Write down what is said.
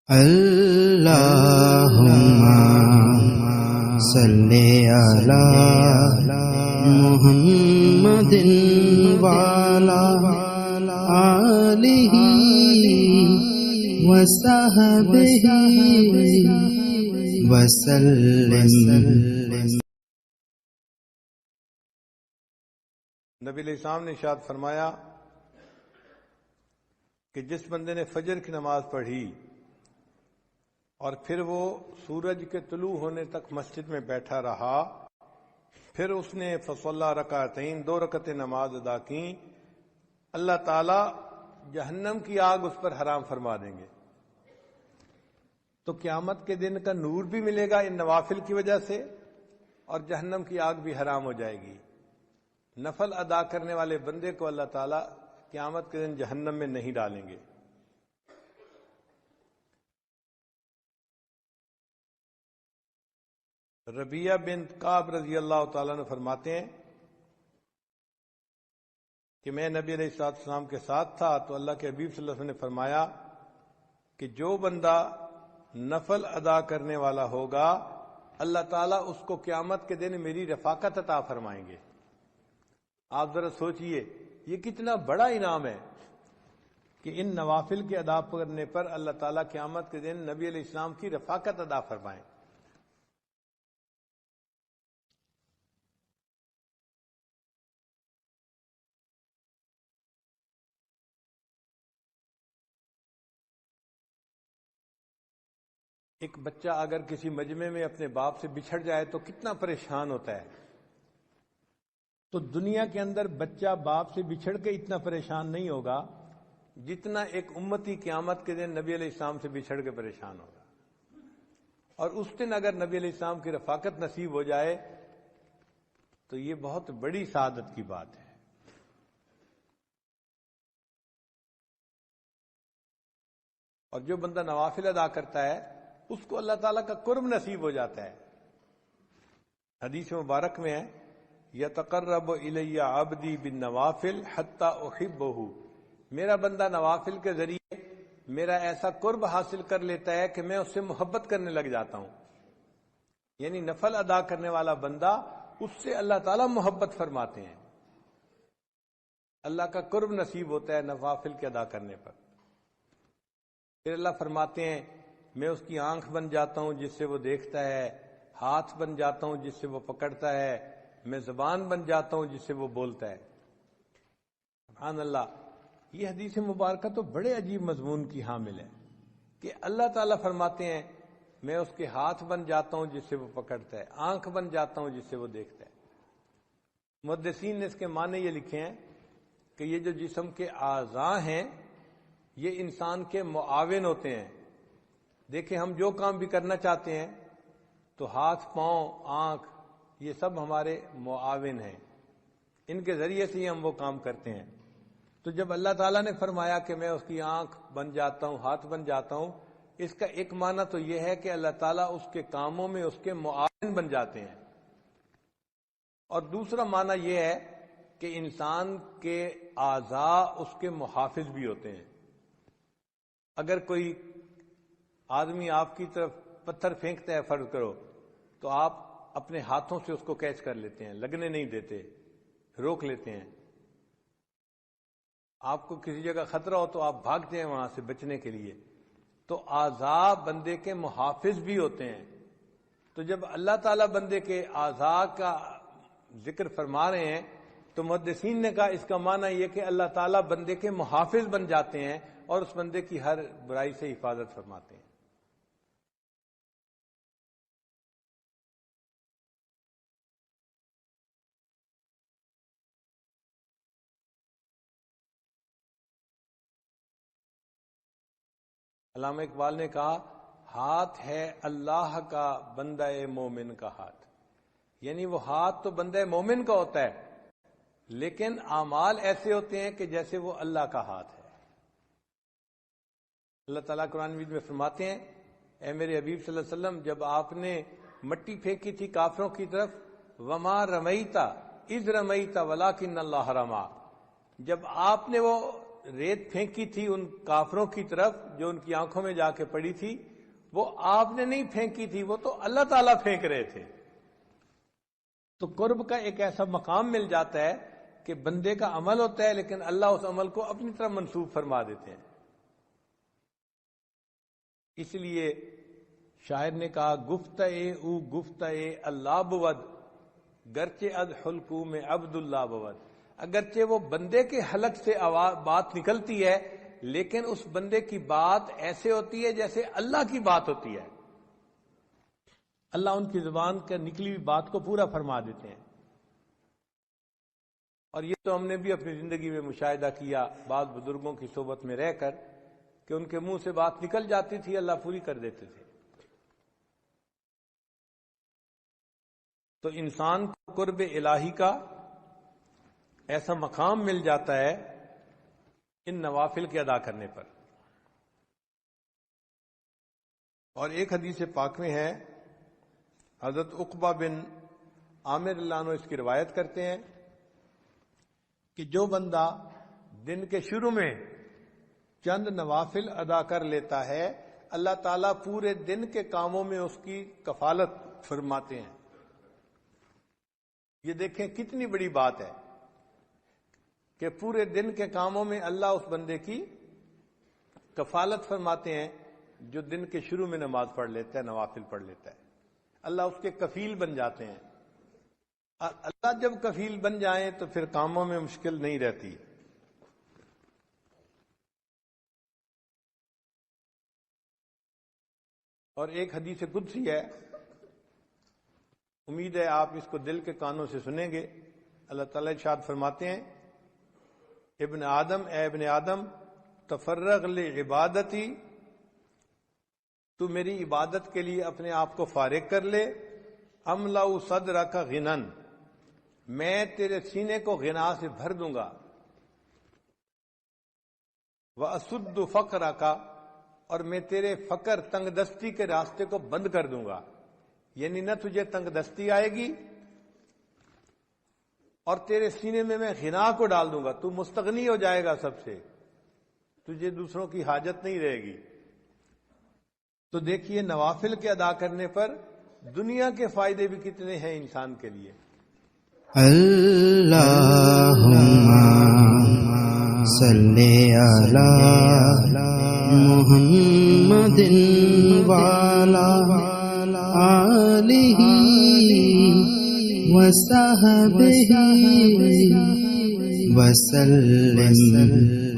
اللہم صلی علی محمد وعلی آلہ وصحبہ وسلم۔ نبی علیہ السلام نے ارشاد فرمایا کہ جس بندے نے فجر کی نماز پڑھی اور پھر وہ سورج کے طلوع ہونے تک مسجد میں بیٹھا رہا، پھر اس نے فصلی رکعتین 2 رکعتیں نماز ادا کی، اللہ تعالی جہنم کی آگ اس پر حرام فرما دیں گے۔ تو قیامت کے دن کا نور بھی ملے گا ان نوافل کی وجہ سے، اور جہنم کی آگ بھی حرام ہو جائے گی۔ نفل ادا کرنے والے بندے کو اللہ تعالی قیامت کے دن جہنم میں نہیں ڈالیں گے۔ ربیہ بنت کعب رضی اللہ تعالیٰ عنہ فرماتے ہیں کہ میں نبی علیہ السلام کے ساتھ تھا تو اللہ کے حبیب صلی اللہ علیہ وسلم نے فرمایا کہ جو بندہ نفل ادا کرنے والا ہوگا اللہ تعالیٰ اس کو قیامت کے دن میری رفاقت عطا فرمائیں گے۔ آپ ذرا سوچئے یہ کتنا بڑا انعام ہے کہ ان نوافل کے ادا کرنے پر اللہ تعالیٰ قیامت کے دن نبی علیہ السلام کی رفاقت عطا فرمائیں۔ ایک بچہ اگر کسی مجمع میں اپنے باپ سے بچھڑ جائے تو کتنا پریشان ہوتا ہے، تو دنیا کے اندر بچہ باپ سے بچھڑ کے اتنا پریشان نہیں ہوگا جتنا ایک امتی قیامت کے دن نبی علیہ السلام سے بچھڑ کے پریشان ہوگا۔ اور اس دن اگر نبی علیہ السلام کی رفاقت نصیب ہو جائے تو یہ بہت بڑی سعادت کی بات ہے۔ اور جو بندہ نوافل ادا کرتا ہے اس کو اللہ تعالیٰ کا قرب نصیب ہو جاتا ہے۔ حدیث مبارک میں ہے یتقرب الی عبدی بالنوافل حتی احبہ، میرا بندہ نوافل کے ذریعے میرا ایسا قرب حاصل کر لیتا ہے کہ میں اس سے محبت کرنے لگ جاتا ہوں۔ یعنی نفل ادا کرنے والا بندہ اس سے اللہ تعالیٰ محبت فرماتے ہیں، اللہ کا قرب نصیب ہوتا ہے نوافل کے ادا کرنے پر۔ پھر اللہ فرماتے ہیں میں اس کی آنکھ بن جاتا ہوں جس سے وہ دیکھتا ہے، ہاتھ بن جاتا ہوں جس سے وہ پکڑتا ہے، میں زبان بن جاتا ہوں جس سے وہ بولتا ہے۔ سبحان اللہ، یہ حدیث مبارکہ تو بڑے عجیب مضمون کی حامل ہے کہ اللہ تعالیٰ فرماتے ہیں میں اس کے ہاتھ بن جاتا ہوں جس سے وہ پکڑتا ہے، آنکھ بن جاتا ہوں جس سے وہ دیکھتا ہے۔ محدثین نے اس کے معنی یہ لکھے ہیں کہ یہ جو جسم کے اعضاء ہیں یہ انسان کے معاون ہوتے ہیں۔ دیکھیں ہم جو کام بھی کرنا چاہتے ہیں تو ہاتھ، پاؤں، آنکھ یہ سب ہمارے معاون ہیں، ان کے ذریعے سے ہی ہم وہ کام کرتے ہیں۔ تو جب اللہ تعالیٰ نے فرمایا کہ میں اس کی آنکھ بن جاتا ہوں، ہاتھ بن جاتا ہوں، اس کا ایک معنی تو یہ ہے کہ اللہ تعالیٰ اس کے کاموں میں اس کے معاون بن جاتے ہیں، اور دوسرا معنی یہ ہے کہ انسان کے اعضاء اس کے محافظ بھی ہوتے ہیں۔ اگر کوئی آدمی آپ کی طرف پتھر پھینکتا ہے فرض کرو تو آپ اپنے ہاتھوں سے اس کو کیچ کر لیتے ہیں، لگنے نہیں دیتے، روک لیتے ہیں۔ آپ کو کسی جگہ خطرہ ہو تو آپ بھاگتے ہیں وہاں سے بچنے کے لیے۔ تو اعضاء بندے کے محافظ بھی ہوتے ہیں۔ تو جب اللہ تعالیٰ بندے کے اعضاء کا ذکر فرما رہے ہیں تو محدثین نے کہا اس کا معنی یہ کہ اللہ تعالیٰ بندے کے محافظ بن جاتے ہیں اور اس بندے کی ہر برائی سے حفاظت فرماتے ہیں۔ علامہ اقبال نے کہا ہاتھ ہے اللہ کا بندہ مومن کا ہاتھ، یعنی وہ ہاتھ تو بندہ مومن کا ہوتا ہے لیکن اعمال ایسے ہوتے ہیں کہ جیسے وہ اللہ کا ہاتھ ہے۔ اللہ تعالیٰ قرآن مجید میں فرماتے ہیں اے میرے حبیب صلی اللہ علیہ وسلم جب آپ نے مٹی پھینکی تھی کافروں کی طرف، وما رمیتا اذ رمیتا ولکن اللہ رما، جب آپ نے وہ ریت پھینکی تھی ان کافروں کی طرف جو ان کی آنکھوں میں جا کے پڑی تھی، وہ آپ نے نہیں پھینکی تھی، وہ تو اللہ تعالیٰ پھینک رہے تھے۔ تو قرب کا ایک ایسا مقام مل جاتا ہے کہ بندے کا عمل ہوتا ہے لیکن اللہ اس عمل کو اپنی طرف منسوب فرما دیتے ہیں۔ اس لیے شاعر نے کہا گفتئے او گفتئے اللہ بود، گرچہ از حلقوم عبد اللہ بود۔ اگرچہ وہ بندے کے حلق سے بات نکلتی ہے لیکن اس بندے کی بات ایسے ہوتی ہے جیسے اللہ کی بات ہوتی ہے۔ اللہ ان کی زبان کا نکلی ہوئی بات کو پورا فرما دیتے ہیں۔ اور یہ تو ہم نے بھی اپنی زندگی میں مشاہدہ کیا بعض بزرگوں کی صحبت میں رہ کر کہ ان کے منہ سے بات نکل جاتی تھی، اللہ پوری کر دیتے تھے۔ تو انسان کو قرب الہی کا ایسا مقام مل جاتا ہے ان نوافل کے ادا کرنے پر۔ اور ایک حدیث پاک میں ہے، حضرت عقبہ بن عامر اللہ عنہ اس کی روایت کرتے ہیں کہ جو بندہ دن کے شروع میں چند نوافل ادا کر لیتا ہے، اللہ تعالیٰ پورے دن کے کاموں میں اس کی کفالت فرماتے ہیں۔ یہ دیکھیں کتنی بڑی بات ہے کہ پورے دن کے کاموں میں اللہ اس بندے کی کفالت فرماتے ہیں جو دن کے شروع میں نماز پڑھ لیتا ہے، نوافل پڑھ لیتا ہے۔ اللہ اس کے کفیل بن جاتے ہیں۔ اللہ جب کفیل بن جائیں تو پھر کاموں میں مشکل نہیں رہتی۔ اور ایک حدیث قدسی ہے، امید ہے آپ اس کو دل کے کانوں سے سنیں گے۔ اللہ تعالیٰ ارشاد فرماتے ہیں، ابن آدم، اے ابن آدم، تفرغ لعبادتی، تو میری عبادت کے لیے اپنے آپ کو فارغ کر لے، املأ صدرک غنن، میں تیرے سینے کو غنا سے بھر دوں گا، واسد فقرک، اور میں تیرے فقر تنگ دستی کے راستے کو بند کر دوں گا، یعنی نہ تجھے تنگ دستی آئے گی اور تیرے سینے میں غنا کو ڈال دوں گا، تو مستغنی ہو جائے گا سب سے، تجھے دوسروں کی حاجت نہیں رہے گی۔ تو دیکھیے نوافل کے ادا کرنے پر دنیا کے فائدے بھی کتنے ہیں انسان کے لیے۔ اللہم صلی علی محمد وعلی آلہ وصحبہ وسلم۔